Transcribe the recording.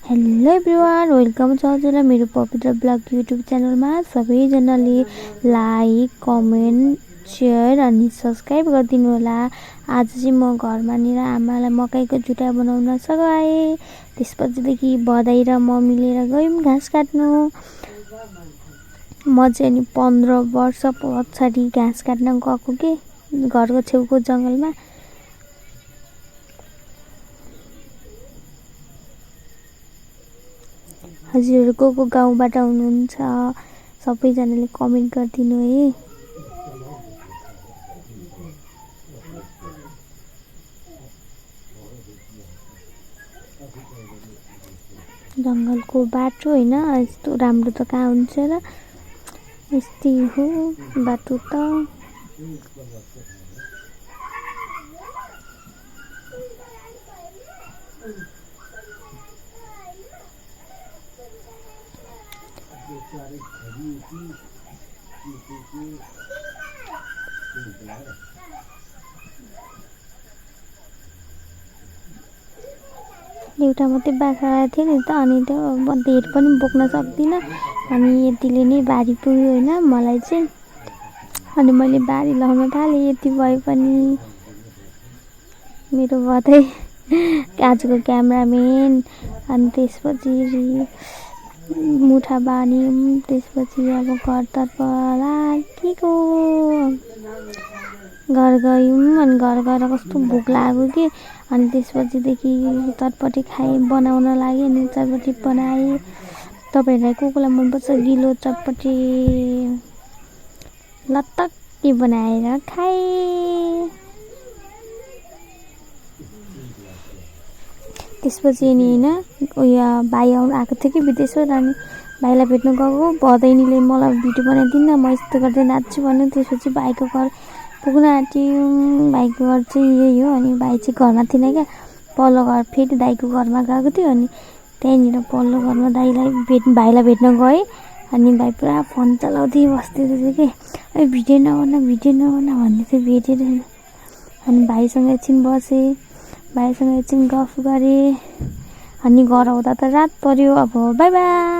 Hello everyone, welcome छ हजुरलाई मेरो पवित्र ब्लग युट्युब च्यानलमा। सबैजनाले लाइक, कमेन्ट, सेयर अनि सब्सक्राइब गरिदिनु होला। आज चाहिँ म घरमा नि आमालाई मकैको जुठा बनाउन सघाएँ। त्यसपछिदेखि बधाई र म मिलेर गयौँ घाँस काट्नु। म चाहिँ नि 15 वर्ष पछाडि घाँस काट्न गएको के घरको छेउको जङ्गलमा। हजुरहरु को गाउँबाट हुनुहुन्छ सबैजनाले कमेन्ट गरिदिनु है। जङ्गलको बाटो हैन यस्तो राम्रो त कहाँ हुन्छ र, यस्तै हो बाटो त। एउटा मात्रै बाख्रा थियो नि त, अनि त्यो धेर पनि बोक्न सक्दिनँ। अनि यतिले नै बारी पुग्यो हैन मलाई चाहिँ। अनि मैले बारी लाउन थालेँ, यति भए पनि मेरो बधाई आजको क्यामेराम्यान। अनि त्यसपछि मुठा बान्यौँ, त्यसपछि अब घरतर्फ लागेको। घर गयौँ अनि घर गएर कस्तो भोक लाग्यो कि, अनि त्यसपछिदेखि चटपटी खाएँ, बनाउन लाग्यो अनि चटपटी बनाएँ। तपाईँहरूलाई कोलाई मनपर्छ गिलो चटपटी लतक्की बनाएर खाएँ। त्यसपछि नि हैन उयो भाइ आएको थियो कि विदेशबाट, अनि भाइलाई भेट्न गएको। बधाईले मलाई भिडियो बनाइदिनु न, म यस्तो गर्दै नाच्छु भन्यो। त्यसपछि भाइको घर पुग्न आँट्यौँ। भाइको घर चाहिँ यही हो। अनि भाइ चाहिँ घरमा थिएन क्या, पल्लो घर फेरि दाइको घरमा गएको थियो। अनि त्यहीँनिर पल्लो घरमा भाइलाई भेट्न गएँ। अनि भाइ पुरा फोन चलाउँदै बस्दै थियो कि, ए भिडियो नबना भन्दै थियो भेटेर। अनि भाइसँग एकछिन बसेँ, भाइसँग एकछिन गफ गरेँ। अनि घर आउँदा त रात पर्यो। अब बाई बाई।